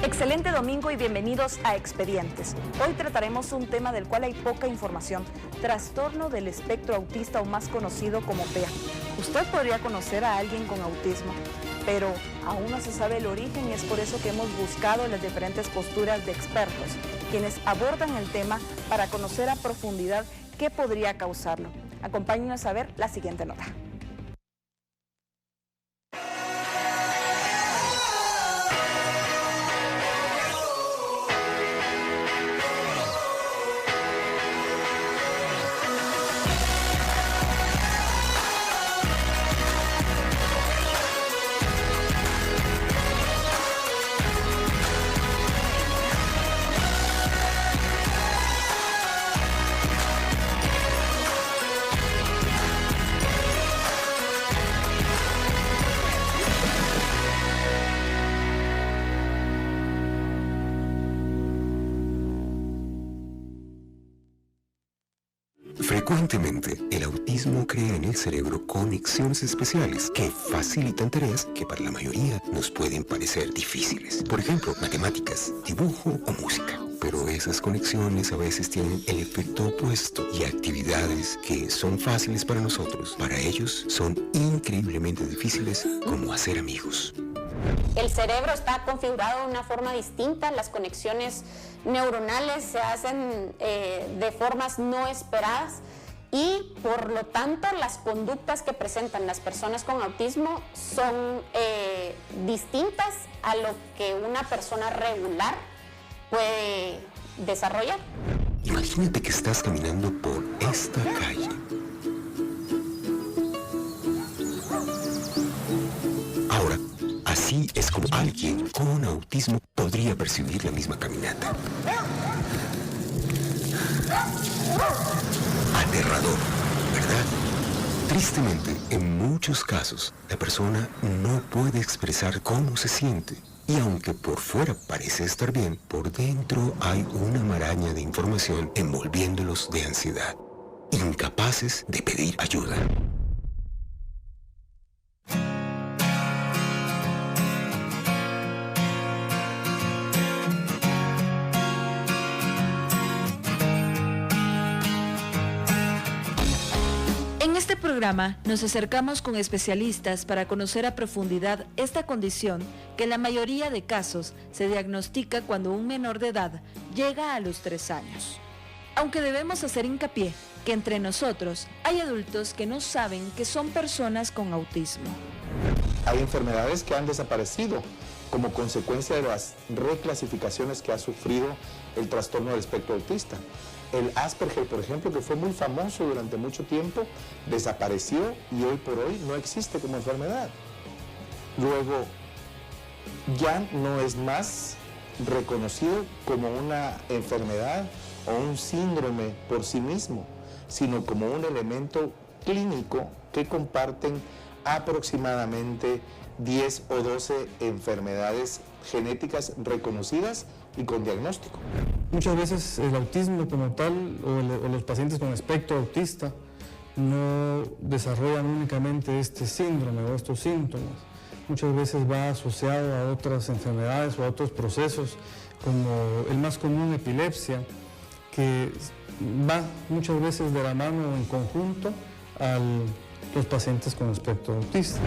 Excelente domingo y bienvenidos a Expedientes. Hoy trataremos un tema del cual hay poca información: trastorno del espectro autista, o más conocido como TEA. Usted podría conocer a alguien con autismo, pero aún no se sabe el origen, y es por eso que hemos buscado las diferentes posturas de expertos, quienes abordan el tema para conocer a profundidad qué podría causarlo. Acompáñenos a ver la siguiente nota. Frecuentemente, el autismo crea en el cerebro conexiones especiales que facilitan tareas que para la mayoría nos pueden parecer difíciles. Por ejemplo, matemáticas, dibujo o música. Pero esas conexiones a veces tienen el efecto opuesto, y actividades que son fáciles para nosotros, para ellos son increíblemente difíciles, como hacer amigos. El cerebro está configurado de una forma distinta, las conexiones neuronales se hacen de formas no esperadas, y por lo tanto las conductas que presentan las personas con autismo son distintas a lo que una persona regular puede desarrollar. Imagínate que estás caminando por esta calle. Ahora, así es como alguien con autismo podría percibir la misma caminata. Aterrador, ¿verdad? Tristemente, en muchos casos, la persona no puede expresar cómo se siente. Y aunque por fuera parece estar bien, por dentro hay una maraña de información envolviéndolos de ansiedad, incapaces de pedir ayuda. En este programa nos acercamos con especialistas para conocer a profundidad esta condición, que en la mayoría de casos se diagnostica cuando un menor de edad llega a los 3 años. Aunque debemos hacer hincapié que entre nosotros hay adultos que no saben que son personas con autismo. Hay enfermedades que han desaparecido como consecuencia de las reclasificaciones que ha sufrido el trastorno del espectro autista. El Asperger, por ejemplo, que fue muy famoso durante mucho tiempo, desapareció y hoy por hoy no existe como enfermedad. Luego, ya no es más reconocido como una enfermedad o un síndrome por sí mismo, sino como un elemento clínico que comparten aproximadamente 10 o 12 enfermedades genéticas reconocidas y con diagnóstico. Muchas veces el autismo como tal, o los pacientes con espectro autista, no desarrollan únicamente este síndrome o estos síntomas. Muchas veces va asociado a otras enfermedades o a otros procesos, como el más común, epilepsia, que va muchas veces de la mano en conjunto a los pacientes con espectro autista.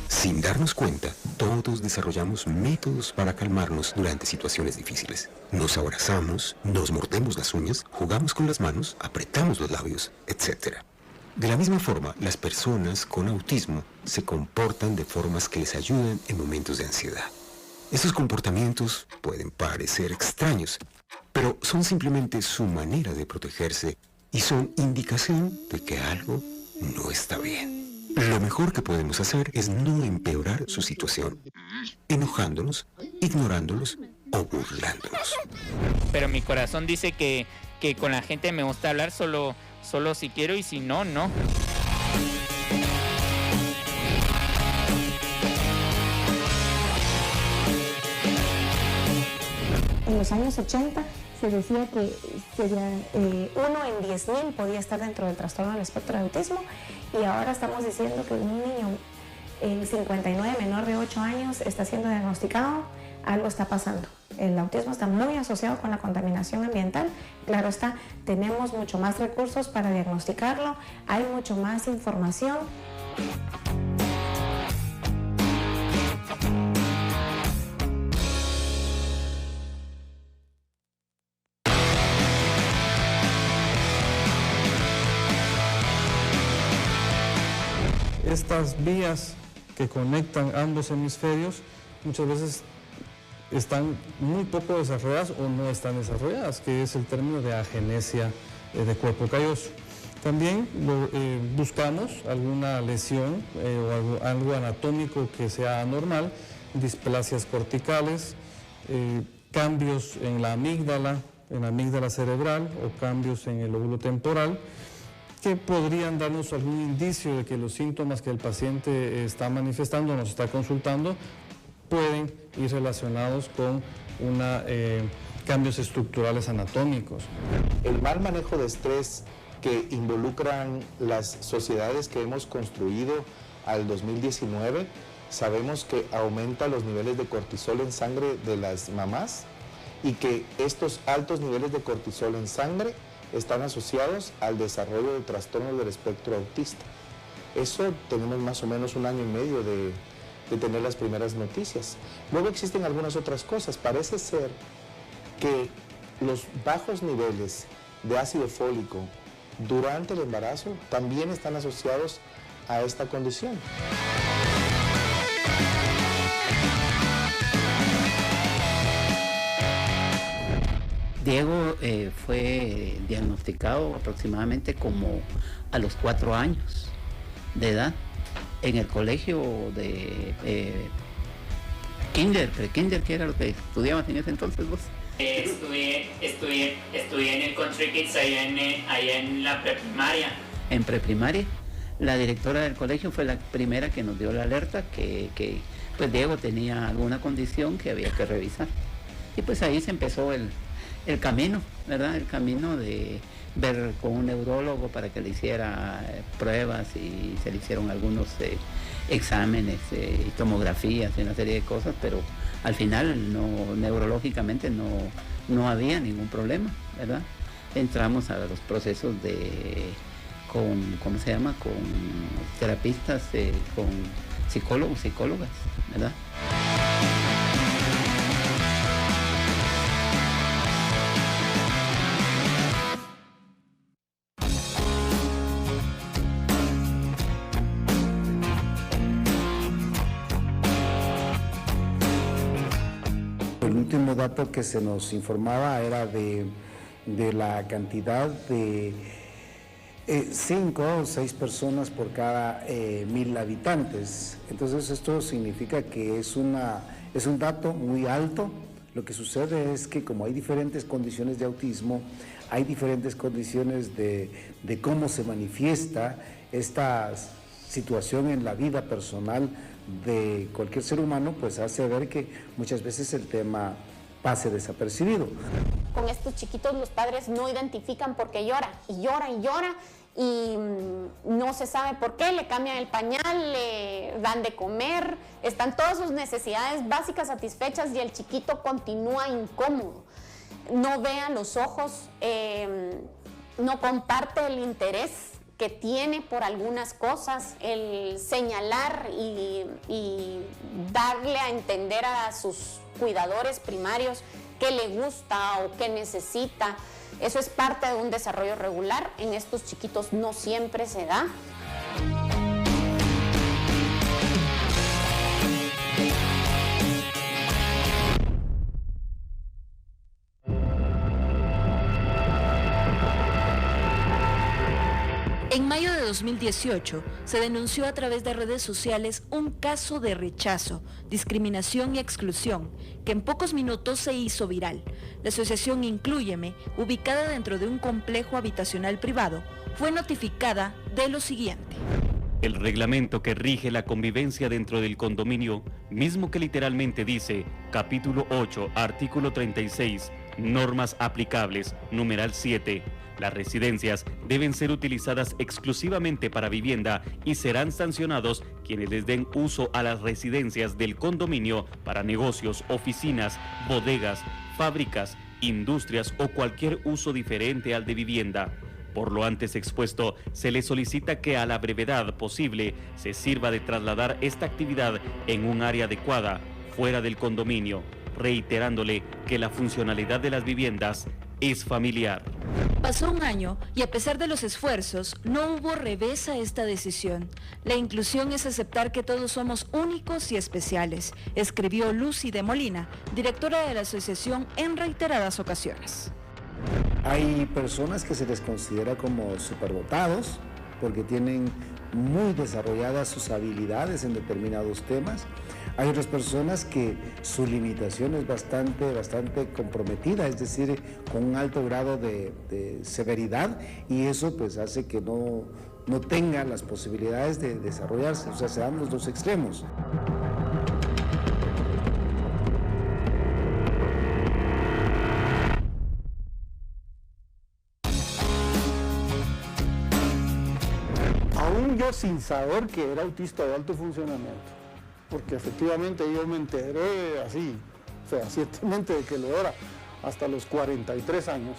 Sin darnos cuenta, todos desarrollamos métodos para calmarnos durante situaciones difíciles. Nos abrazamos, nos mordemos las uñas, jugamos con las manos, apretamos los labios, etc. De la misma forma, las personas con autismo se comportan de formas que les ayudan en momentos de ansiedad. Estos comportamientos pueden parecer extraños, pero son simplemente su manera de protegerse y son indicación de que algo no está bien. Lo mejor que podemos hacer es no empeorar su situación, enojándonos, ignorándolos o burlándonos. Pero mi corazón dice que con la gente me gusta hablar solo si quiero, y si no, no. En los años 80 se decía que sería 1 en 10.000 podía estar dentro del trastorno del espectro de autismo, y ahora estamos diciendo que un niño en 59 menor de 8 años está siendo diagnosticado algo está pasando. El autismo está muy asociado con la contaminación ambiental. Claro está, tenemos mucho más recursos para diagnosticarlo, hay mucho más información. Estas vías que conectan ambos hemisferios muchas veces están muy poco desarrolladas o no están desarrolladas, que es el término de agenesia de cuerpo calloso. También buscamos alguna lesión o algo anatómico que sea anormal, displasias corticales, cambios en la amígdala cerebral o cambios en el lóbulo temporal, que podrían darnos algún indicio de que los síntomas que el paciente está manifestando, nos está consultando, pueden ir relacionados con cambios estructurales anatómicos. El mal manejo de estrés que involucran las sociedades que hemos construido al 2019, sabemos que aumenta los niveles de cortisol en sangre de las mamás y que estos altos niveles de cortisol en sangre están asociados al desarrollo de trastornos del espectro autista. Eso tenemos más o menos 1 año y medio de tener las primeras noticias. Luego existen algunas otras cosas. Parece ser que los bajos niveles de ácido fólico durante el embarazo también están asociados a esta condición. Diego fue diagnosticado aproximadamente como a los 4 años de edad en el colegio de pre-kinder, que era lo que estudiabas en ese entonces vos. Estudié en el Country Kids allá en la preprimaria. En preprimaria, la directora del colegio fue la primera que nos dio la alerta que pues Diego tenía alguna condición que había que revisar. Y pues ahí se empezó el camino, ¿verdad? El camino de ver con un neurólogo para que le hiciera pruebas y se le hicieron algunos exámenes y tomografías y una serie de cosas, pero al final neurológicamente no había ningún problema, ¿verdad? Entramos a los procesos con terapistas, con psicólogos, psicólogas, ¿verdad? El último dato que se nos informaba era de la cantidad de 5 o 6 personas por cada 1000 habitantes. Entonces esto significa que es un dato muy alto. Lo que sucede es que como hay diferentes condiciones de autismo, hay diferentes condiciones de cómo se manifiesta esta situación en la vida personal de cualquier ser humano, pues hace ver que muchas veces el tema pase desapercibido. Con estos chiquitos los padres no identifican por qué llora y llora y llora y no se sabe por qué, le cambian el pañal, le dan de comer, están todas sus necesidades básicas satisfechas y el chiquito continúa incómodo. No ve a los ojos, no comparte el interés que tiene por algunas cosas, el señalar y darle a entender a sus cuidadores primarios qué le gusta o qué necesita. Eso es parte de un desarrollo regular. En estos chiquitos no siempre se da. En mayo de 2018 se denunció a través de redes sociales un caso de rechazo, discriminación y exclusión que en pocos minutos se hizo viral. La asociación Inclúyeme, ubicada dentro de un complejo habitacional privado, fue notificada de lo siguiente. El reglamento que rige la convivencia dentro del condominio, mismo que literalmente dice, capítulo 8, artículo 36, normas aplicables, numeral 7, Las residencias deben ser utilizadas exclusivamente para vivienda y serán sancionados quienes les den uso a las residencias del condominio para negocios, oficinas, bodegas, fábricas, industrias o cualquier uso diferente al de vivienda. Por lo antes expuesto, se le solicita que a la brevedad posible se sirva de trasladar esta actividad en un área adecuada, fuera del condominio, reiterándole que la funcionalidad de las viviendas es familiar. Pasó un año y a pesar de los esfuerzos, no hubo revés a esta decisión. La inclusión es aceptar que todos somos únicos y especiales, escribió Lucy de Molina, directora de la asociación en reiteradas ocasiones. Hay personas que se les considera como superdotados porque tienen muy desarrolladas sus habilidades en determinados temas. Hay otras personas que su limitación es bastante comprometida, es decir, con un alto grado de severidad, y eso pues hace que no tenga las posibilidades de desarrollarse, o sea, se dan los dos extremos. Aún yo sin saber que era autista de alto funcionamiento, porque efectivamente yo me enteré así, fehacientemente de que lo era, hasta los 43 años.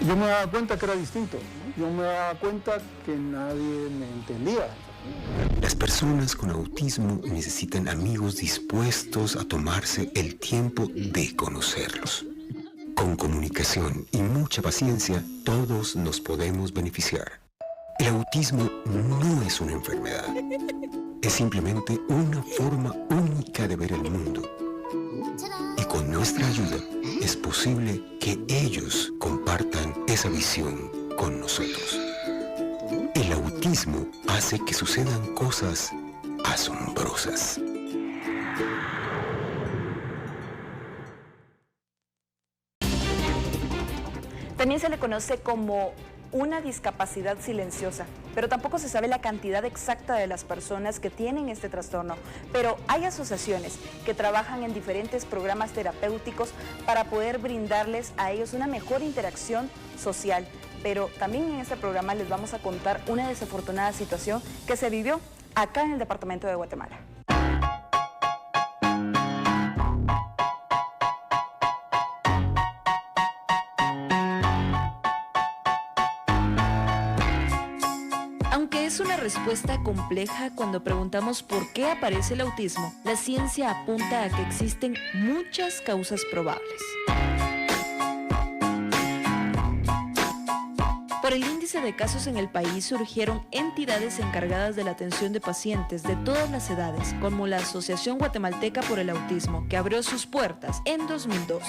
Yo me daba cuenta que era distinto, ¿no? Yo me daba cuenta que nadie me entendía. Las personas con autismo necesitan amigos dispuestos a tomarse el tiempo de conocerlos. Con comunicación y mucha paciencia, todos nos podemos beneficiar. El autismo no es una enfermedad. Es simplemente una forma única de ver el mundo. Y con nuestra ayuda es posible que ellos compartan esa visión con nosotros. El autismo hace que sucedan cosas asombrosas. También se le conoce como una discapacidad silenciosa, pero tampoco se sabe la cantidad exacta de las personas que tienen este trastorno. Pero hay asociaciones que trabajan en diferentes programas terapéuticos para poder brindarles a ellos una mejor interacción social. Pero también en este programa les vamos a contar una desafortunada situación que se vivió acá en el departamento de Guatemala. Aunque es una respuesta compleja cuando preguntamos por qué aparece el autismo, la ciencia apunta a que existen muchas causas probables. Por el índice de casos en el país surgieron entidades encargadas de la atención de pacientes de todas las edades, como la Asociación Guatemalteca por el Autismo, que abrió sus puertas en 2002.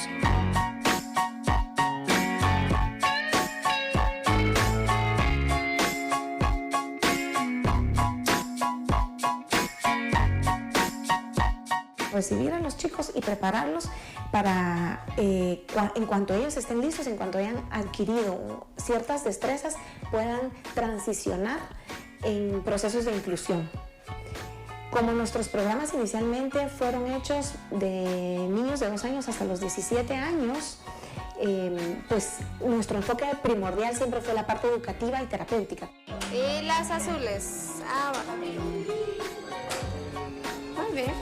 Recibir a los chicos y prepararlos para, en cuanto ellos estén listos, en cuanto hayan adquirido ciertas destrezas, puedan transicionar en procesos de inclusión. Como nuestros programas inicialmente fueron hechos de niños de 2 años hasta los 17 años, pues nuestro enfoque primordial siempre fue la parte educativa y terapéutica. Y las azules. Muy bien.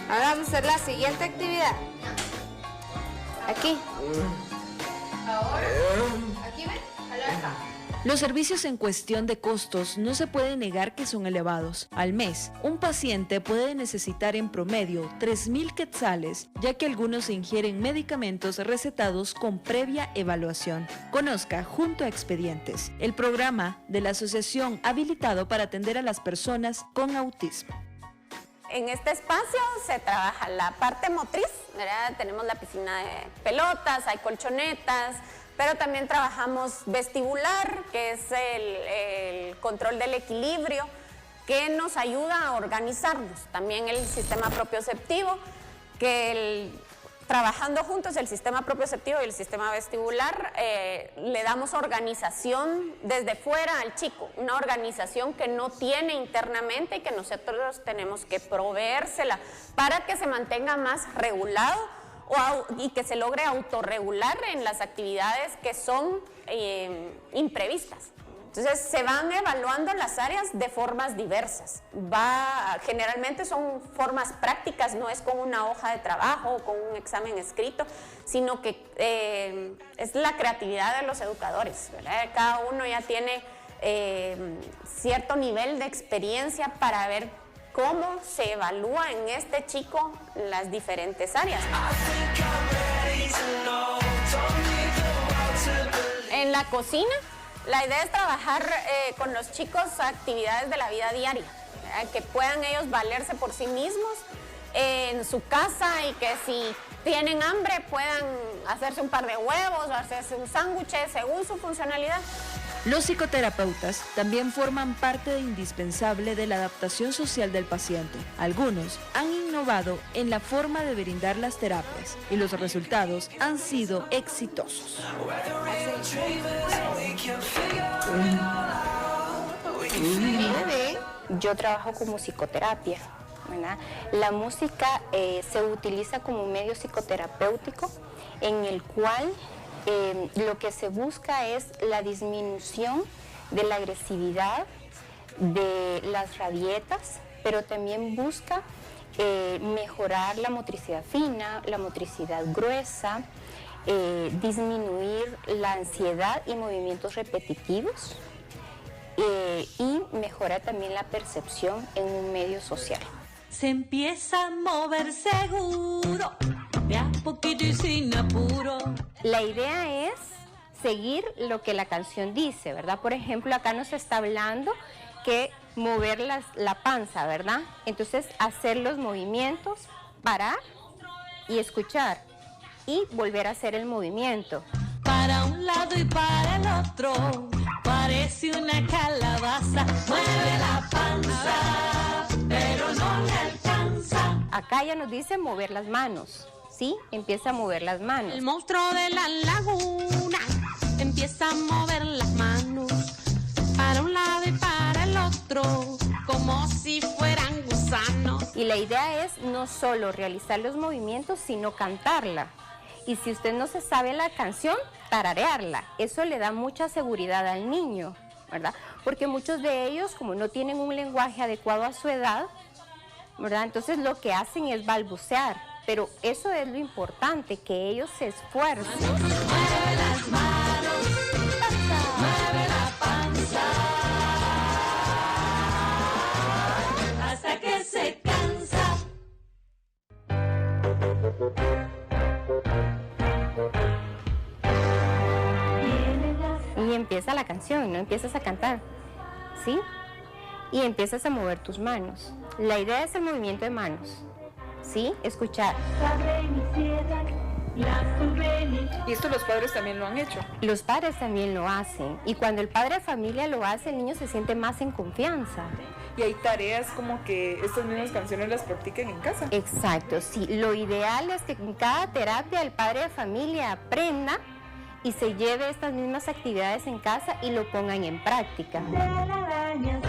Ahora vamos a hacer la siguiente actividad. Aquí. Ahora. Aquí ven. Acá. Los servicios en cuestión de costos no se puede negar que son elevados. Al mes, un paciente puede necesitar en promedio 3,000 quetzales, ya que algunos ingieren medicamentos recetados con previa evaluación. Conozca Junto a Expedientes, el programa de la asociación habilitado para atender a las personas con autismo. En este espacio se trabaja la parte motriz, ¿verdad? Tenemos la piscina de pelotas, hay colchonetas, pero también trabajamos vestibular, que es el control del equilibrio, que nos ayuda a organizarnos. También el sistema propioceptivo, que trabajando juntos el sistema propioceptivo y el sistema vestibular, le damos organización desde fuera al chico, una organización que no tiene internamente y que nosotros tenemos que proveérsela para que se mantenga más regulado y que se logre autorregular en las actividades que son imprevistas. Entonces se van evaluando las áreas de formas diversas. Generalmente son formas prácticas, no es con una hoja de trabajo o con un examen escrito, sino que es la creatividad de los educadores, ¿verdad? Cada uno ya tiene cierto nivel de experiencia para ver cómo se evalúa en este chico las diferentes áreas. En la cocina, la idea es trabajar con los chicos actividades de la vida diaria, ¿verdad? Que puedan ellos valerse por sí mismos en su casa y que si tienen hambre puedan hacerse un par de huevos o hacerse un sándwich según su funcionalidad. Los psicoterapeutas también forman parte indispensable de la adaptación social del paciente. Algunos han innovado en la forma de brindar las terapias y los resultados han sido exitosos. Yo trabajo como psicoterapia, ¿verdad? La música se utiliza como un medio psicoterapéutico en el cual lo que se busca es la disminución de la agresividad, de las rabietas, pero también busca mejorar la motricidad fina, la motricidad gruesa, disminuir la ansiedad y movimientos repetitivos y mejora también la percepción en un medio social. Se empieza a mover seguro, de a poquito y sin apuro. La idea es seguir lo que la canción dice, ¿verdad? Por ejemplo, acá nos está hablando que mover la panza, ¿verdad? Entonces, hacer los movimientos, parar y escuchar y volver a hacer el movimiento. Para un lado y para el otro, parece una calabaza. Mueve la panza, pero no le alcanza. Acá ya nos dice mover las manos, ¿sí? Empieza a mover las manos. El monstruo de la laguna empieza a mover las manos para un lado y para el otro, como si fueran gusanos. Y la idea es no solo realizar los movimientos, sino cantarla. Y si usted no se sabe la canción, tararearla. Eso le da mucha seguridad al niño, ¿verdad? Porque muchos de ellos, como no tienen un lenguaje adecuado a su edad, ¿verdad? Entonces lo que hacen es balbucear. Pero eso es lo importante, que ellos se esfuercen. Mueve las manos, mueve la panza, hasta que se cansa. Y empieza la canción, no empiezas a cantar, ¿sí? Y empiezas a mover tus manos. La idea es el movimiento de manos, ¿sí? Escuchar. ¿Y esto los padres también lo han hecho? Los padres también lo hacen. Y cuando el padre de familia lo hace, el niño se siente más en confianza. Y hay tareas como que estas mismas canciones las practiquen en casa. Exacto, sí. Lo ideal es que en cada terapia el padre de familia aprenda y se lleve estas mismas actividades en casa y lo pongan en práctica. En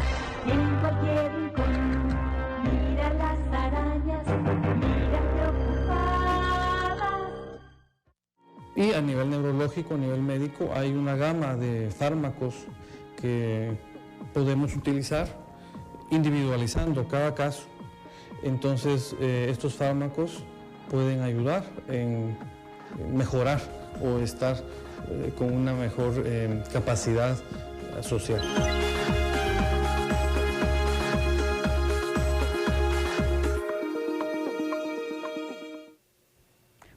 cualquier rincón, mira las arañas, mira preocupadas. Y a nivel neurológico, a nivel médico, hay una gama de fármacos que podemos utilizar individualizando cada caso. Entonces, estos fármacos pueden ayudar en mejorar o estar con una mejor capacidad social.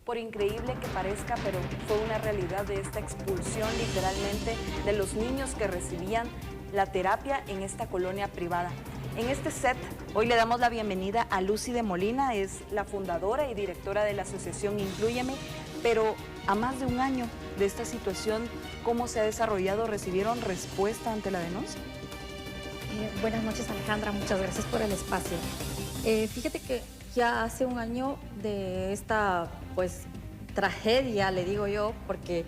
Por increíble que parezca, pero fue una realidad de esta expulsión literalmente de los niños que recibían la terapia en esta colonia privada. En este set, hoy le damos la bienvenida a Lucy de Molina, es la fundadora y directora de la asociación Inclúyeme, pero a más de un año de esta situación, ¿cómo se ha desarrollado? ¿Recibieron respuesta ante la denuncia? Buenas noches, Alejandra, muchas gracias por el espacio. Fíjate que ya hace un año de esta, pues, tragedia, le digo yo, porque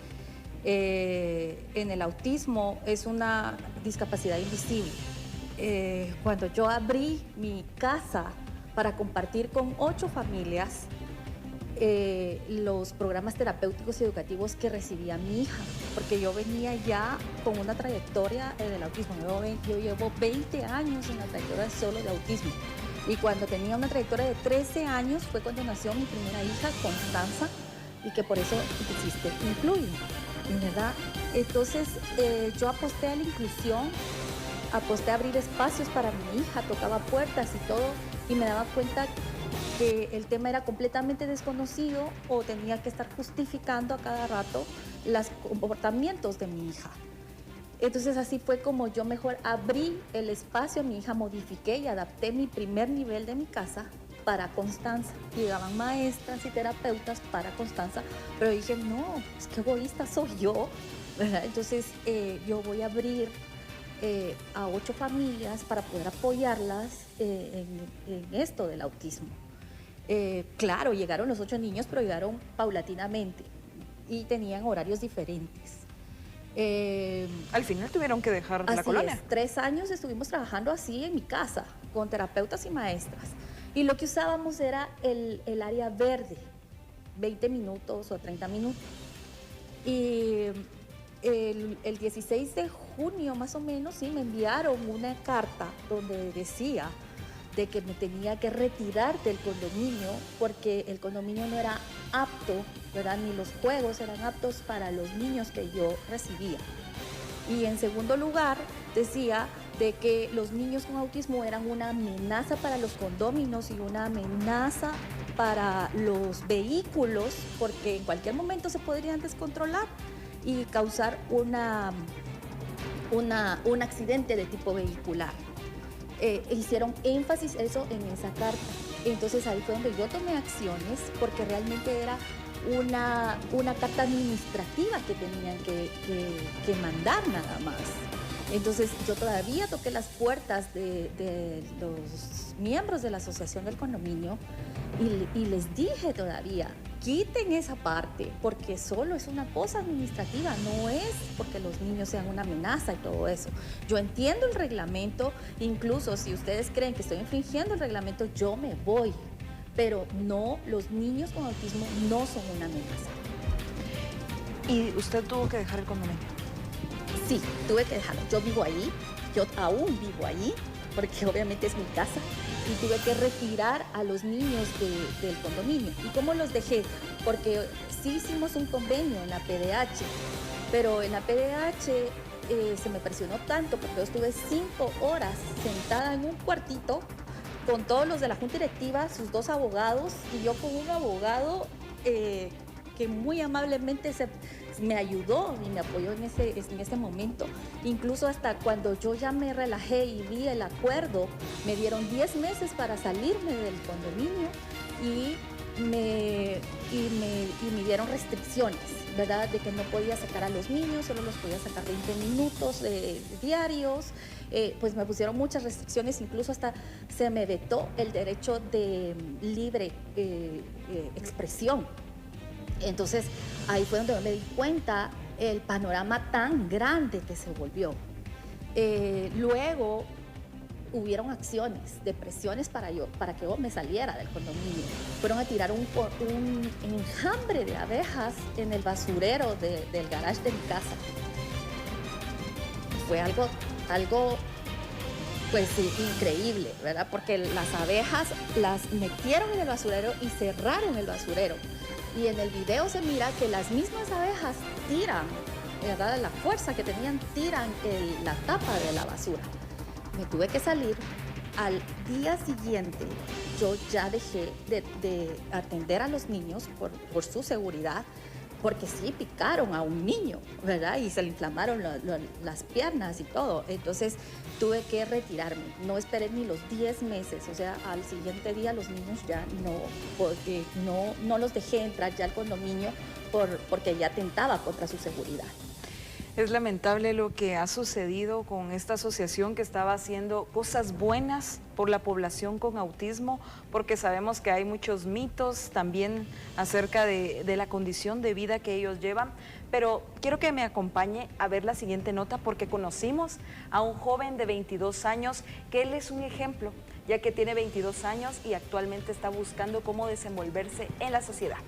en el autismo es una discapacidad invisible. Cuando yo abrí mi casa para compartir con 8 familias, los programas terapéuticos y educativos que recibía mi hija, porque yo venía ya con una trayectoria del autismo. Yo llevo 20 años en la trayectoria solo de autismo. Y cuando tenía una trayectoria de 13 años fue cuando nació mi primera hija, Constanza, y que por eso existe Incluye, ¿verdad? Entonces yo aposté a la inclusión, aposté a abrir espacios para mi hija, tocaba puertas y todo, y me daba cuenta que el tema era completamente desconocido o tenía que estar justificando a cada rato los comportamientos de mi hija. Entonces así fue como yo mejor abrí el espacio a mi hija, modifiqué y adapté mi primer nivel de mi casa para Constanza. Llegaban maestras y terapeutas para Constanza, pero dije, no, es que egoísta soy yo, ¿verdad? Entonces yo voy a abrir a 8 familias para poder apoyarlas en esto del autismo. Claro, llegaron los 8 niños, pero llegaron paulatinamente y tenían horarios diferentes. Al final tuvieron que dejar la colonia. Así es, 3 años estuvimos trabajando así en mi casa, con terapeutas y maestras. Y lo que usábamos era el área verde, 20 minutos o 30 minutos. Y el 16 de junio más o menos, sí, me enviaron una carta donde decía de que me tenía que retirar del condominio porque el condominio no era apto, ¿verdad? Ni los juegos eran aptos para los niños que yo recibía. Y en segundo lugar, decía de que los niños con autismo eran una amenaza para los condóminos y una amenaza para los vehículos porque en cualquier momento se podrían descontrolar y causar un accidente de tipo vehicular. Hicieron énfasis eso en esa carta. Entonces ahí fue donde yo tomé acciones porque realmente era una carta administrativa que tenían que mandar nada más. Entonces yo todavía toqué las puertas de los miembros de la asociación del condominio y les dije todavía, quiten esa parte porque solo es una cosa administrativa, no es porque los niños sean una amenaza y todo eso. Yo entiendo el reglamento, incluso si ustedes creen que estoy infringiendo el reglamento, yo me voy, pero no, los niños con autismo no son una amenaza. ¿Y usted tuvo que dejar el condominio? Sí, tuve que dejarlo. Yo vivo ahí, yo aún vivo ahí, porque obviamente es mi casa, y tuve que retirar a los niños del condominio. ¿Y cómo los dejé? Porque sí hicimos un convenio en la PDH, pero en la PDH se me presionó tanto porque yo estuve 5 horas sentada en un cuartito con todos los de la junta directiva, sus 2 abogados, y yo con un abogado que muy amablemente me ayudó y me apoyó en ese momento. Incluso hasta cuando yo ya me relajé y vi el acuerdo, me dieron 10 meses para salirme del condominio y me dieron restricciones, ¿verdad? De que no podía sacar a los niños, solo los podía sacar 20 minutos diarios. Pues me pusieron muchas restricciones, incluso hasta se me vetó el derecho de libre expresión. Entonces ahí fue donde me di cuenta el panorama tan grande que se volvió. Luego hubieron acciones de presiones para que yo me saliera del condominio. Fueron a tirar un enjambre de abejas en el basurero del garage de mi casa. Fue algo pues sí, increíble, ¿verdad? Porque las abejas las metieron en el basurero y cerraron el basurero. Y en el video se mira que las mismas abejas tiran, ¿verdad? La fuerza que tenían, tiran la tapa de la basura. Me tuve que salir. Al día siguiente yo ya dejé de atender a los niños por su seguridad, porque sí picaron a un niño, ¿verdad? Y se le inflamaron las piernas y todo. Entonces tuve que retirarme. No esperé ni los 10 meses. O sea, al siguiente día los niños ya porque no los dejé entrar ya al condominio porque ya atentaba contra su seguridad. Es lamentable lo que ha sucedido con esta asociación que estaba haciendo cosas buenas por la población con autismo, porque sabemos que hay muchos mitos también acerca de la condición de vida que ellos llevan. Pero quiero que me acompañe a ver la siguiente nota porque conocimos a un joven de 22 años que él es un ejemplo, ya que tiene 22 años y actualmente está buscando cómo desenvolverse en la sociedad.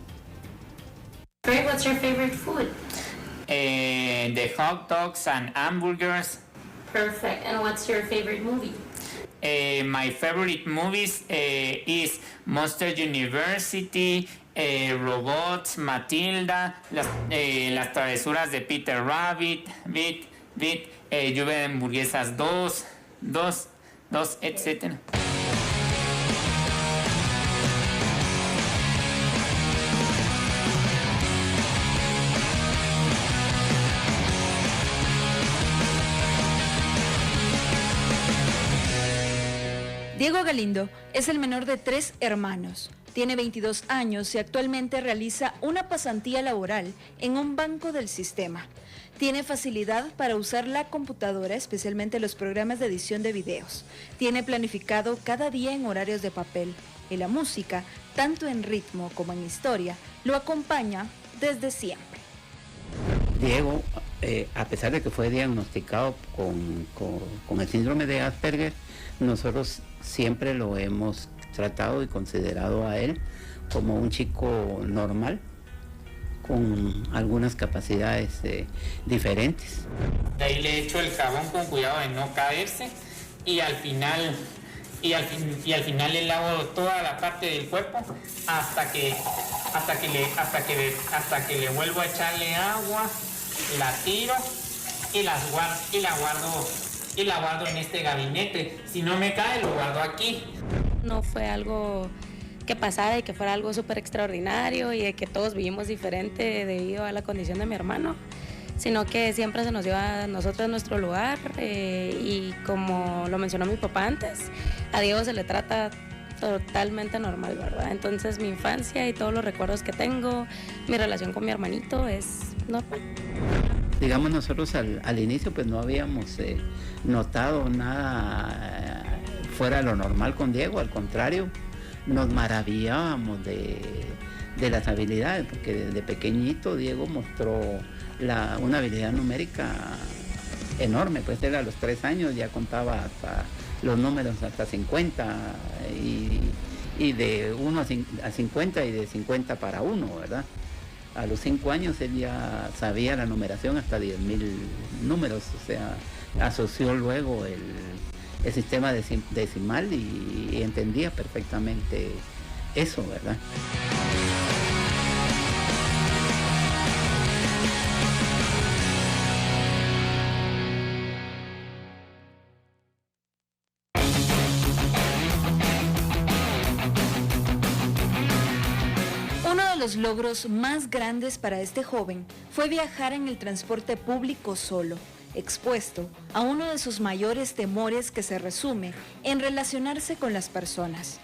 What's your favorite food? The hot dogs and hamburgers. Perfect. And what's your favorite movie? My favorite movies is Monster University, Robots, Matilda, las travesuras de Peter Rabbit, Lluvia de hamburguesas 2, etc. Diego Galindo es el menor de 3 hermanos. Tiene 22 años y actualmente realiza una pasantía laboral en un banco del sistema. Tiene facilidad para usar la computadora, especialmente los programas de edición de videos. Tiene planificado cada día en horarios de papel. Y la música, tanto en ritmo como en historia, lo acompaña desde siempre. Diego, a pesar de que fue diagnosticado con el síndrome de Asperger, nosotros siempre lo hemos tratado y considerado a él como un chico normal, con algunas capacidades diferentes. De ahí le echo el jabón con cuidado de no caerse y al final le lavo toda la parte del cuerpo hasta que le vuelvo a echarle agua, la tiro y la guardo en este gabinete. Si no me cae, lo guardo aquí. No fue algo que pasara y que fuera algo súper extraordinario y de que todos vivimos diferente debido a la condición de mi hermano, sino que siempre se nos dio a nosotros nuestro lugar y como lo mencionó mi papá antes, a Diego se le trata totalmente normal, ¿verdad? Entonces mi infancia y todos los recuerdos que tengo, mi relación con mi hermanito es normal. Digamos, nosotros al inicio pues no habíamos notado nada fuera de lo normal con Diego, al contrario, nos maravillábamos de las habilidades, porque desde pequeñito Diego mostró una habilidad numérica enorme, pues él a los 3 años ya contaba hasta los números hasta 50 y de 1 a 50 y de 50 para 1, ¿verdad? A los 5 años él ya sabía la numeración hasta 10.000 números, o sea, asoció luego el sistema decimal y entendía perfectamente eso, ¿verdad? Los logros más grandes para este joven fue viajar en el transporte público solo, expuesto a uno de sus mayores temores, que se resume en relacionarse con las personas.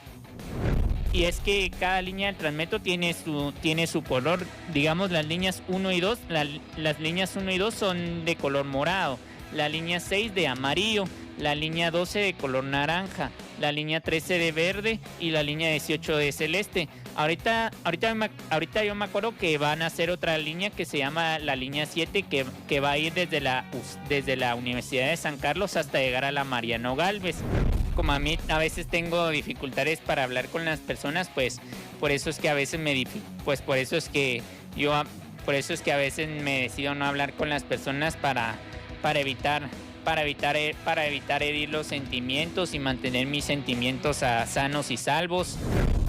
Y es que cada línea del Transmetro tiene su color. Digamos, las líneas 1 y 2, las líneas 1 y 2 son de color morado, la línea 6 de amarillo, la línea 12 de color naranja, la línea 13 de verde y la línea 18 de celeste. Ahorita yo me acuerdo que van a hacer otra línea que se llama la línea 7, que va a ir desde la Universidad de San Carlos hasta llegar a la Mariano Gálvez. Como a mí a veces tengo dificultades para hablar con las personas, pues por eso es que a veces por eso es que a veces me decido no hablar con las personas para evitar herir los sentimientos y mantener mis sentimientos sanos y salvos.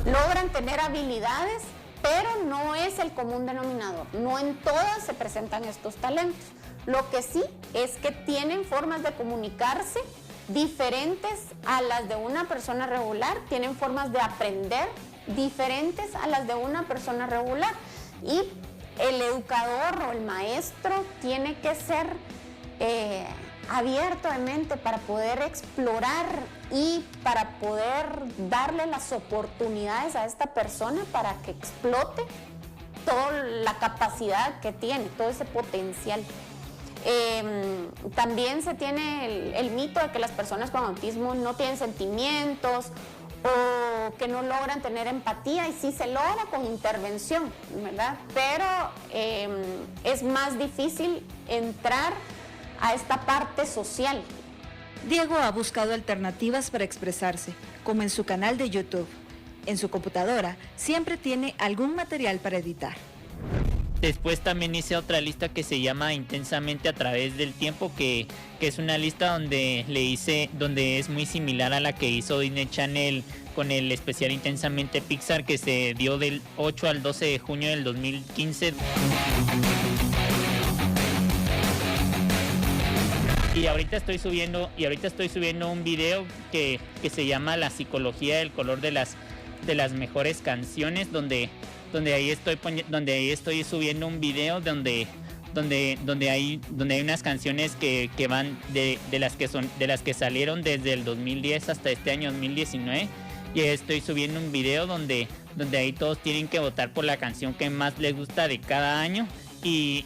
Logran tener habilidades, pero no es el común denominador. No en todas se presentan estos talentos. Lo que sí es que tienen formas de comunicarse diferentes a las de una persona regular, tienen formas de aprender diferentes a las de una persona regular. Y el educador o el maestro tiene que ser abierto de mente para poder explorar y para poder darle las oportunidades a esta persona para que explote toda la capacidad que tiene, todo ese potencial. También se tiene el mito de que las personas con autismo no tienen sentimientos o que no logran tener empatía, y sí se logra con intervención, ¿verdad? Pero es más difícil entrar a esta parte social. Diego ha buscado alternativas para expresarse, como en su canal de YouTube. En su computadora siempre tiene algún material para editar. Después también hice otra lista que se llama Intensamente a través del tiempo, que es una lista donde es muy similar a la que hizo Disney Channel con el especial Intensamente Pixar, que se dio del 8 al 12 de junio del 2015. Y ahorita estoy subiendo un video que se llama La psicología del color de las mejores canciones, donde ahí estoy subiendo un video donde hay unas canciones que van de las que salieron desde el 2010 hasta este año 2019, y estoy subiendo un video donde ahí todos tienen que votar por la canción que más les gusta de cada año, y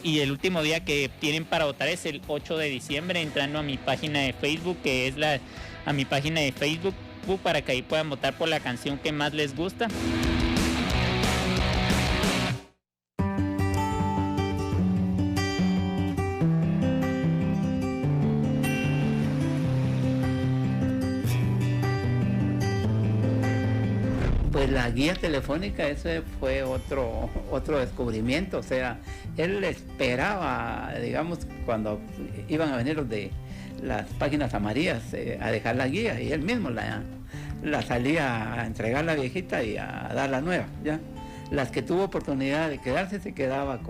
el último día que tienen para votar es el 8 de diciembre, entrando a mi página de Facebook, para que ahí puedan votar por la canción que más les gusta. Pues la guía telefónica, ese fue otro descubrimiento. O sea, él esperaba, digamos, cuando iban a venir los de las páginas amarillas a dejar la guía, y él mismo la salía a entregar la viejita y a dar la nueva, ¿ya? Las que tuvo oportunidad de quedarse se quedaba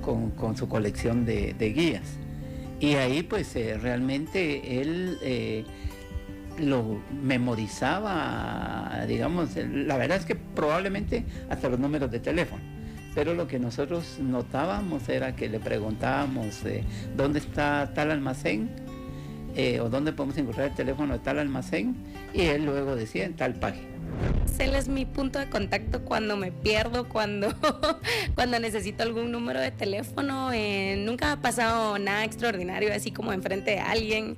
con su colección de guías. Y ahí pues realmente él lo memorizaba, digamos, la verdad es que probablemente hasta los números de teléfono. Pero lo que nosotros notábamos era que le preguntábamos dónde está tal almacén, o dónde podemos encontrar el teléfono de tal almacén, y él luego decía en tal página. Él es mi punto de contacto cuando me pierdo, cuando necesito algún número de teléfono. Nunca ha pasado nada extraordinario así como enfrente de alguien,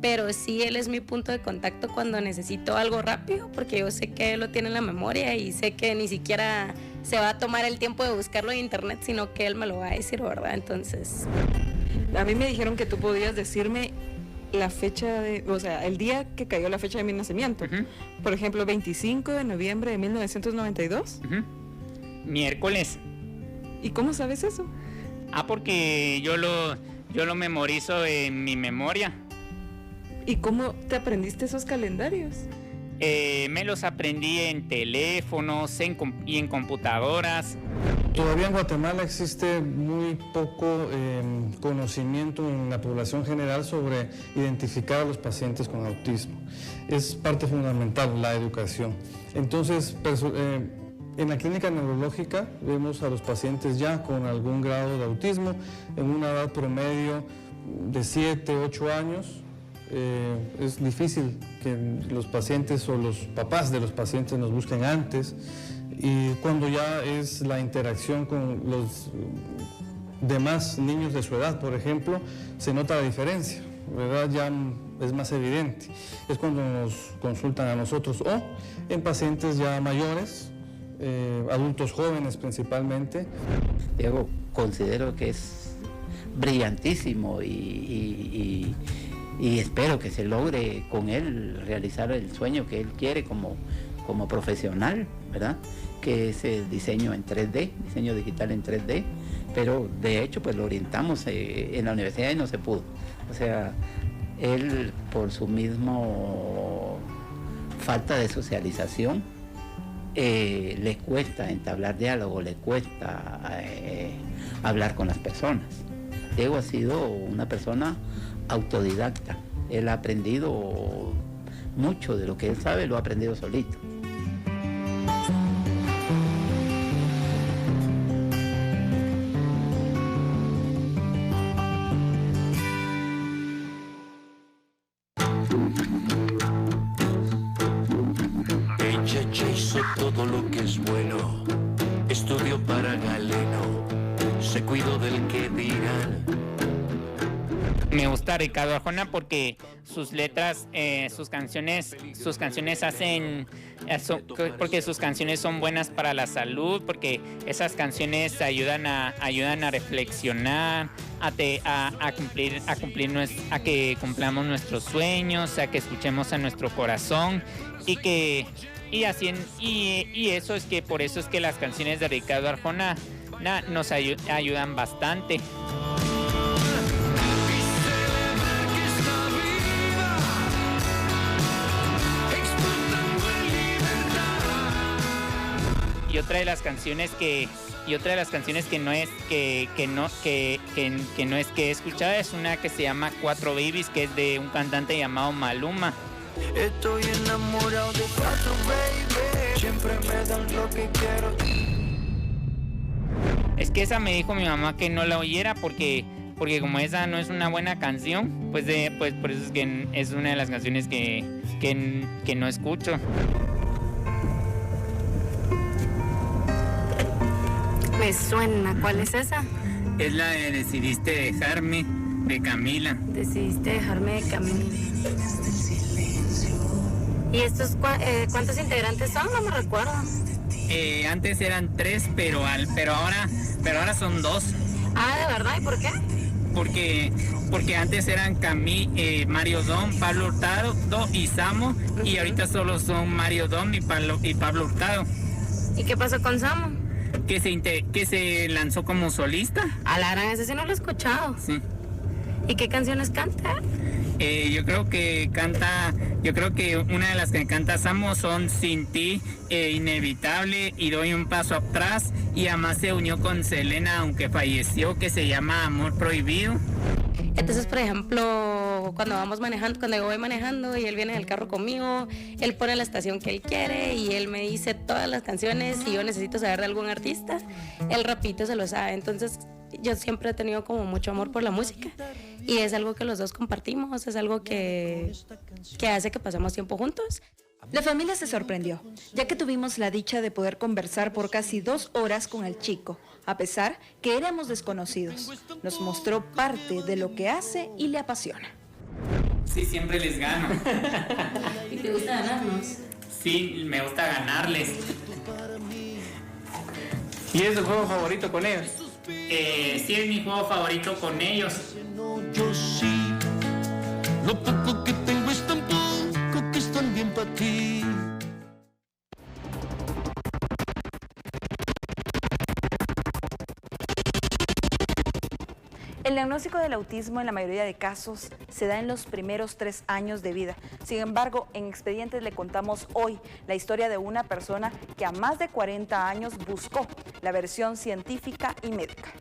pero sí él es mi punto de contacto cuando necesito algo rápido, porque yo sé que él lo tiene en la memoria y sé que ni siquiera se va a tomar el tiempo de buscarlo en internet, sino que él me lo va a decir, ¿verdad? Entonces... A mí me dijeron que tú podías decirme la fecha el día que cayó la fecha de mi nacimiento. Por ejemplo, 25 de noviembre de 1992. Miércoles. ¿Y cómo sabes eso? Porque yo lo memorizo en mi memoria. ¿Y cómo te aprendiste esos calendarios? Me los aprendí en teléfonos y en computadoras. Todavía en Guatemala existe muy poco conocimiento en la población general sobre identificar a los pacientes con autismo. Es parte fundamental la educación. Entonces, en la clínica neurológica vemos a los pacientes ya con algún grado de autismo en una edad promedio de 7, 8 años. Es difícil que los pacientes o los papás de los pacientes nos busquen antes, y cuando ya es la interacción con los demás niños de su edad, por ejemplo, se nota la diferencia, ¿verdad? Ya es más evidente. Es cuando nos consultan a nosotros, o en pacientes ya mayores, adultos jóvenes principalmente. Diego, considero que es brillantísimo y espero que se logre con él realizar el sueño que él quiere como profesional, ¿verdad? Que es el diseño en 3D, diseño digital en 3D, pero de hecho pues lo orientamos en la universidad y no se pudo. O sea, él por su mismo falta de socialización, le cuesta entablar diálogo, le cuesta hablar con las personas. Diego ha sido una persona autodidacta. Él ha aprendido mucho de lo que él sabe, lo ha aprendido solito. Ella hizo todo lo que es bueno, estudió para Galeno, se cuidó del que dirán. Me gusta Ricardo Arjona porque sus letras, sus canciones hacen, porque sus canciones son buenas para la salud, porque esas canciones ayudan a reflexionar, a que cumplamos nuestros sueños, a que escuchemos a nuestro corazón y eso es que por eso es que las canciones de Ricardo Arjona nos ayudan bastante. Y otra de las canciones que no es que he escuchado es una que se llama Cuatro Babies, que es de un cantante llamado Maluma. Estoy enamorado de cuatro, baby. Siempre me dan lo que quiero. Es que esa me dijo mi mamá que no la oyera porque como esa no es una buena canción, pues por eso es que es una de las canciones que no escucho. Me suena, ¿cuál es esa? Es la de Decidiste Dejarme, de Camila. Decidiste Dejarme, de Camila. ¿Y estos cuántos integrantes son? No me recuerdo. Antes eran 3, pero ahora son 2. Ah, ¿de verdad? ¿Y por qué? Porque antes eran Mario Dom, Pablo Hurtado y Samo, y ahorita solo son Mario Dom y Pablo Hurtado. ¿Y qué pasó con Samo? Que se lanzó como solista. A la gran, ese sí no lo he escuchado. Sí. ¿Y qué canciones canta? Yo creo que una de las que canta Samo son Sin Ti, Inevitable y Doy un Paso Atrás, y además se unió con Selena, aunque falleció, que se llama Amor Prohibido. Entonces, por ejemplo, cuando yo voy manejando y él viene en el carro conmigo, él pone la estación que él quiere y él me dice todas las canciones. Si yo necesito saber de algún artista, él rapidito se lo sabe. Entonces, yo siempre he tenido como mucho amor por la música y es algo que los dos compartimos, es algo que hace que pasemos tiempo juntos. La familia se sorprendió, ya que tuvimos la dicha de poder conversar por casi 2 horas con el chico, a pesar que éramos desconocidos. Nos mostró parte de lo que hace y le apasiona. Sí, siempre les gano. ¿Y te gusta ganarnos? Sí, me gusta ganarles. ¿Y es tu juego favorito con ellos? Sí, es mi juego favorito con ellos. Yo sí, lo poco que tengo es tan poco que es tan bien para ti. El diagnóstico del autismo en la mayoría de casos se da en los primeros 3 años de vida. Sin embargo, en Expedientes le contamos hoy la historia de una persona que a más de 40 años buscó la versión científica y médica.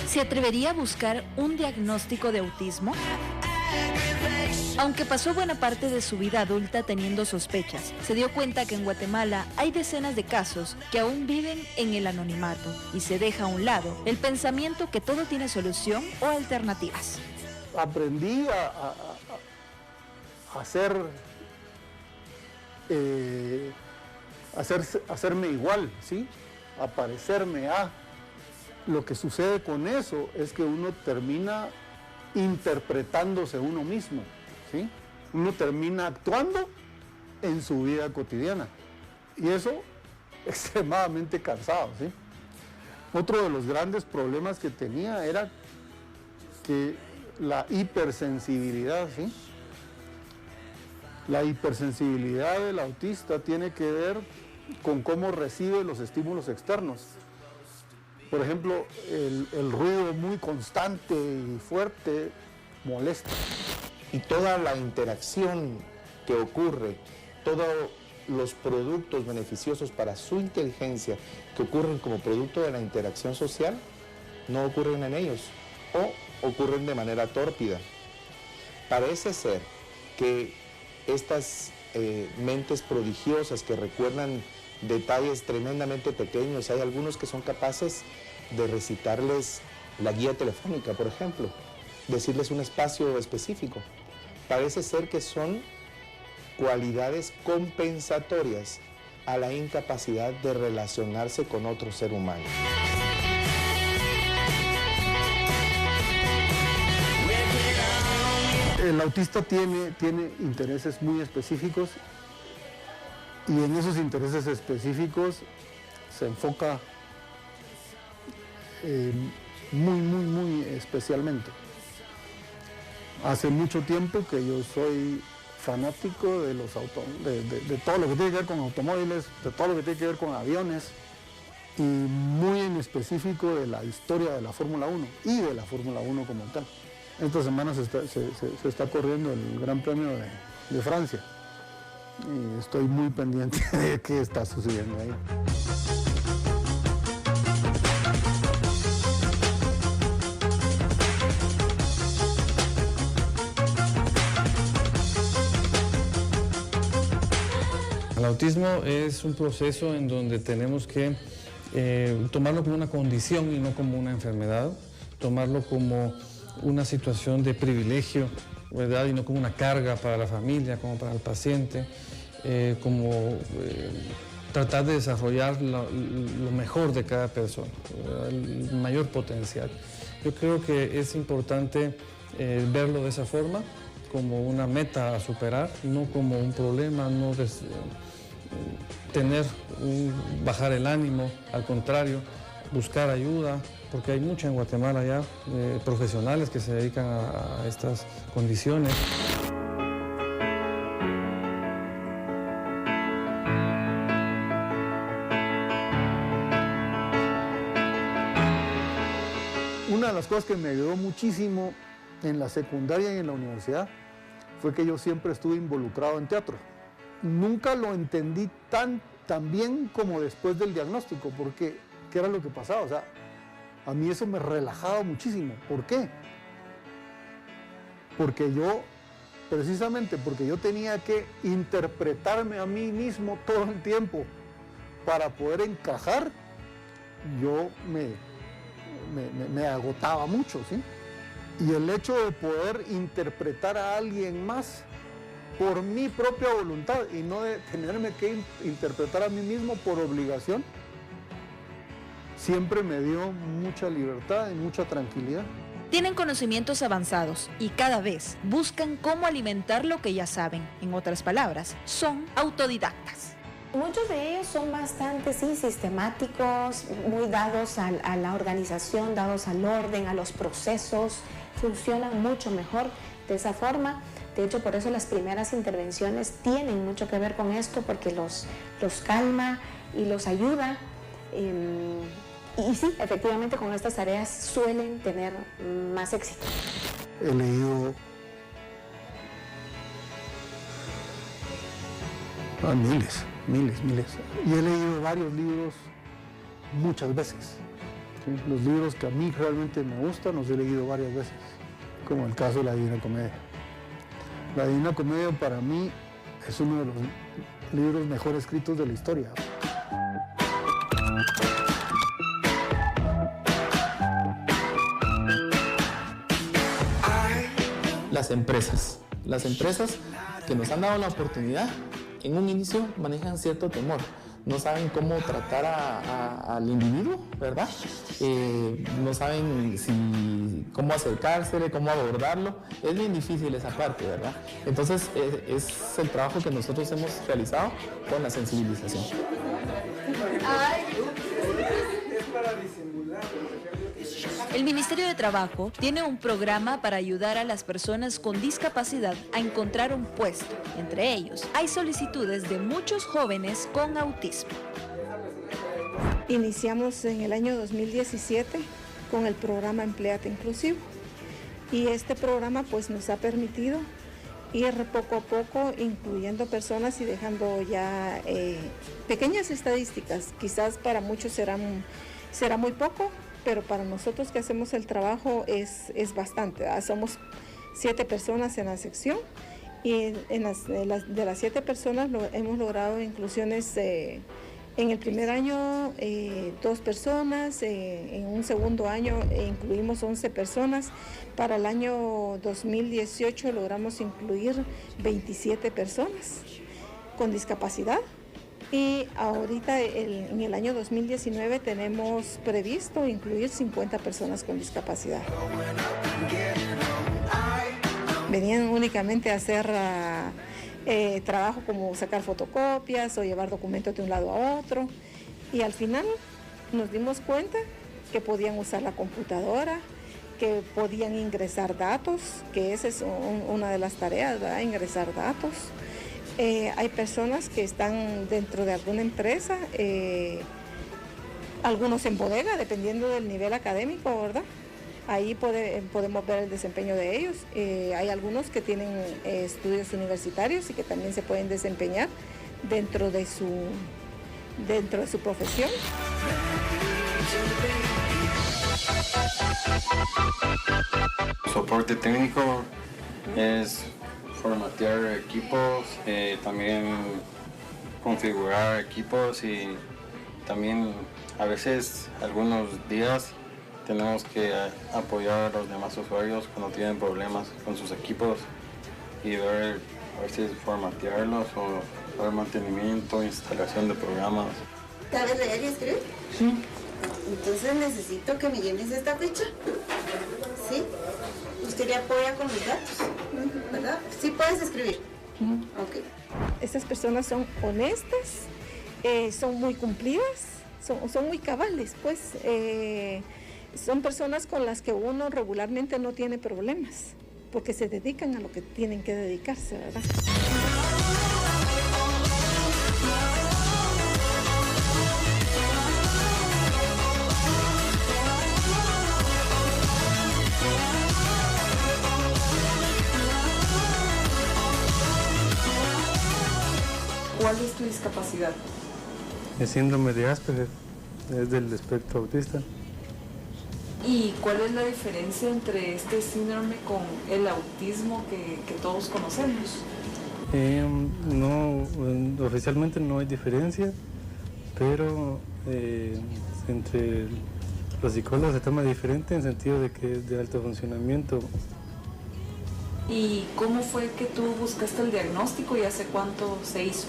¿Se atrevería a buscar un diagnóstico de autismo? Aunque pasó buena parte de su vida adulta teniendo sospechas, se dio cuenta que en Guatemala hay decenas de casos que aún viven en el anonimato y se deja a un lado el pensamiento que todo tiene solución o alternativas. Aprendí a hacerme igual, ¿sí? A parecerme a... Lo que sucede con eso es que uno termina interpretándose uno mismo, ¿sí? Uno termina actuando en su vida cotidiana y eso extremadamente cansado, ¿sí? Otro de los grandes problemas que tenía era que la hipersensibilidad, ¿sí? La hipersensibilidad del autista tiene que ver con cómo recibe los estímulos externos. Por ejemplo, el ruido muy constante y fuerte molesta. Y toda la interacción que ocurre, todos los productos beneficiosos para su inteligencia que ocurren como producto de la interacción social, no ocurren en ellos o ocurren de manera tórpida. Parece ser que estas mentes prodigiosas que recuerdan detalles tremendamente pequeños, hay algunos que son capaces de recitarles la guía telefónica, por ejemplo, decirles un espacio específico. Parece ser que son cualidades compensatorias a la incapacidad de relacionarse con otro ser humano. El autista tiene intereses muy específicos y en esos intereses específicos se enfoca muy especialmente. Hace mucho tiempo que yo soy fanático de todo lo que tiene que ver con automóviles, de todo lo que tiene que ver con aviones y muy en específico de la historia de la Fórmula 1 y de la Fórmula 1 como tal. Esta semana se está corriendo el Gran Premio de Francia y estoy muy pendiente de qué está sucediendo ahí. El autismo es un proceso en donde tenemos que tomarlo como una condición y no como una enfermedad, tomarlo como una situación de privilegio, ¿verdad? Y no como una carga para la familia, como para el paciente, tratar de desarrollar lo mejor de cada persona, el mayor potencial. Yo creo que es importante verlo de esa forma, como una meta a superar, no como un problema, no bajar el ánimo, al contrario, buscar ayuda, porque hay mucho en Guatemala ya, profesionales que se dedican a estas condiciones. Una de las cosas que me ayudó muchísimo en la secundaria y en la universidad fue que yo siempre estuve involucrado en teatro. Nunca lo entendí tan bien como después del diagnóstico, porque ¿qué era lo que pasaba? O sea, a mí eso me relajaba muchísimo. ¿Por qué? Precisamente porque yo tenía que interpretarme a mí mismo todo el tiempo para poder encajar, yo me agotaba mucho, ¿sí? Y el hecho de poder interpretar a alguien más por mi propia voluntad y no de tenerme que interpretar a mí mismo por obligación, siempre me dio mucha libertad y mucha tranquilidad. Tienen conocimientos avanzados y cada vez buscan cómo alimentar lo que ya saben. En otras palabras, son autodidactas. Muchos de ellos son bastante sistemáticos, muy dados a la organización, dados al orden, a los procesos, funcionan mucho mejor de esa forma. De hecho, por eso las primeras intervenciones tienen mucho que ver con esto, porque los calma y los ayuda. Y sí, efectivamente con estas tareas suelen tener más éxito. He leído miles. Y he leído varios libros muchas veces. ¿Sí? Los libros que a mí realmente me gustan los he leído varias veces, como el caso de la Divina Comedia. La Divina Comedia para mí es uno de los libros mejor escritos de la historia. Las empresas que nos han dado la oportunidad, en un inicio manejan cierto temor, no saben cómo tratar al individuo, ¿verdad? No saben cómo acercársele, cómo abordarlo, es bien difícil esa parte, ¿verdad? Entonces es el trabajo que nosotros hemos realizado con la sensibilización. El Ministerio de Trabajo tiene un programa para ayudar a las personas con discapacidad a encontrar un puesto. Entre ellos, hay solicitudes de muchos jóvenes con autismo. Iniciamos en el año 2017 con el programa Empléate Inclusivo. Y este programa pues nos ha permitido ir poco a poco incluyendo personas y dejando ya pequeñas estadísticas. Quizás para muchos será muy poco, pero para nosotros que hacemos el trabajo es bastante, ¿verdad? Somos 7 personas en la sección y de las 7 personas hemos logrado inclusiones en el primer año 2 personas, en un segundo año incluimos 11 personas, para el año 2018 logramos incluir 27 personas con discapacidad y ahorita en el año 2019 tenemos previsto incluir 50 personas con discapacidad. Venían únicamente a hacer trabajo como sacar fotocopias o llevar documentos de un lado a otro y al final nos dimos cuenta que podían usar la computadora, que podían ingresar datos, que esa es una de las tareas, ¿verdad? Ingresar datos. Hay personas que están dentro de alguna empresa, algunos en bodega, dependiendo del nivel académico, ¿verdad? Ahí podemos ver el desempeño de ellos. Hay algunos que tienen estudios universitarios y que también se pueden desempeñar dentro de su profesión. Soporte técnico es formatear equipos, también configurar equipos y también a veces algunos días tenemos que apoyar a los demás usuarios cuando tienen problemas con sus equipos y ver a veces formatearlos o dar mantenimiento, instalación de programas. ¿Sabes leer y escribir? Sí. Entonces necesito que me llenes esta ficha. ¿Sí? Usted le apoya con los datos, ¿verdad? Sí puedes escribir. Ok. Estas personas son honestas, son muy cumplidas, son muy cabales, pues. Son personas con las que uno regularmente no tiene problemas, porque se dedican a lo que tienen que dedicarse, ¿verdad? ¿Cuál es tu discapacidad? El síndrome de Asperger, es del espectro autista. ¿Y cuál es la diferencia entre este síndrome con el autismo que todos conocemos? No, oficialmente no hay diferencia, pero entre los psicólogos se toma diferente en sentido de que es de alto funcionamiento. ¿Y cómo fue que tú buscaste el diagnóstico y hace cuánto se hizo?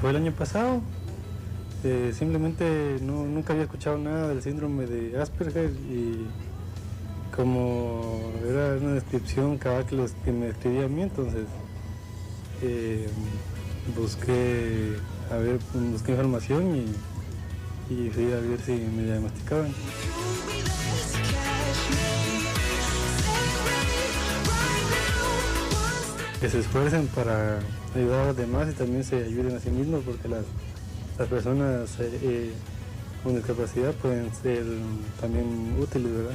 Fue el año pasado. Simplemente nunca había escuchado nada del síndrome de Asperger y como era una descripción cabal que me describía a mí, entonces busqué información y fui a ver si me diagnosticaban. Que se esfuercen para ayudar a los demás y también se ayuden a sí mismos, porque las personas con discapacidad pueden ser también útiles, ¿verdad?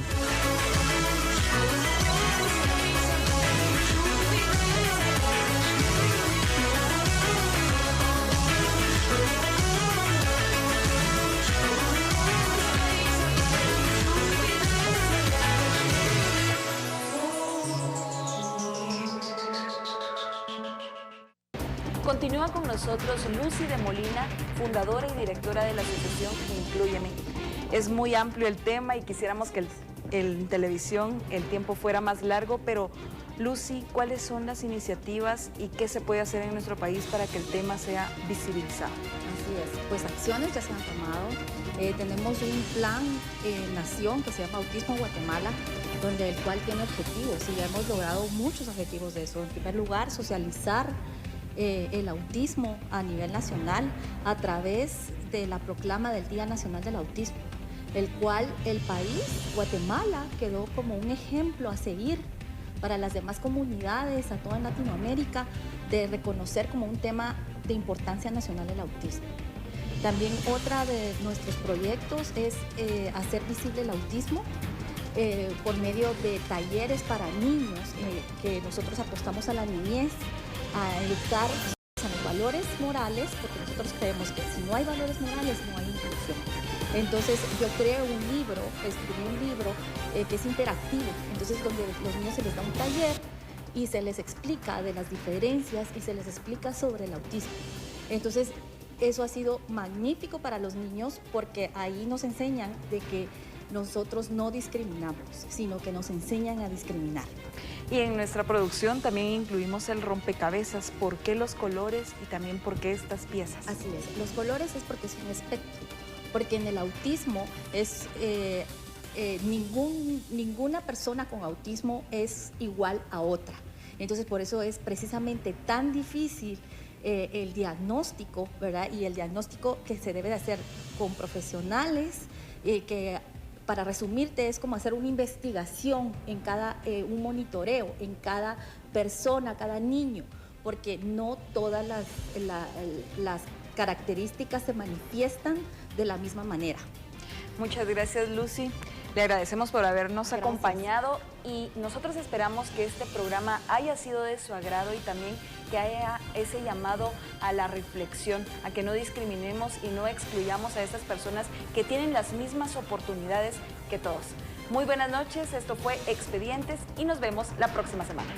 Continúa con nosotros Lucy de Molina, fundadora y directora de la asociación Inclúyeme. Es muy amplio el tema y quisiéramos que en televisión el tiempo fuera más largo, pero Lucy, ¿cuáles son las iniciativas y qué se puede hacer en nuestro país para que el tema sea visibilizado? Así es, pues acciones ya se han tomado. Tenemos un plan nación que se llama Autismo Guatemala, el cual tiene objetivos y ya hemos logrado muchos objetivos de eso. En primer lugar, socializar el autismo a nivel nacional a través de la proclama del Día Nacional del Autismo, el cual el país, Guatemala, quedó como un ejemplo a seguir para las demás comunidades, a toda Latinoamérica, de reconocer como un tema de importancia nacional el autismo. También otra de nuestros proyectos es hacer visible el autismo por medio de talleres para niños, que nosotros apostamos a la niñez, a educar a los valores morales, porque nosotros creemos que si no hay valores morales no hay inclusión. Entonces yo creo un libro, escribí un libro que es interactivo, entonces donde los niños se les da un taller y se les explica de las diferencias y se les explica sobre el autismo. Entonces eso ha sido magnífico para los niños porque ahí nos enseñan de que nosotros no discriminamos, sino que nos enseñan a discriminar. Y en nuestra producción también incluimos el rompecabezas. ¿Por qué los colores y también por qué estas piezas? Así es, los colores es porque es un espectro, porque en el autismo es, ninguna persona con autismo es igual a otra. Entonces por eso es precisamente tan difícil el diagnóstico, ¿verdad? Y el diagnóstico que se debe de hacer con profesionales que... Para resumirte, es como hacer una investigación en un monitoreo en cada persona, cada niño, porque no todas las características se manifiestan de la misma manera. Muchas gracias, Lucy. Le agradecemos por habernos acompañado y nosotros esperamos que este programa haya sido de su agrado y también que haya ese llamado a la reflexión, a que no discriminemos y no excluyamos a estas personas que tienen las mismas oportunidades que todos. Muy buenas noches, esto fue Expedientes y nos vemos la próxima semana.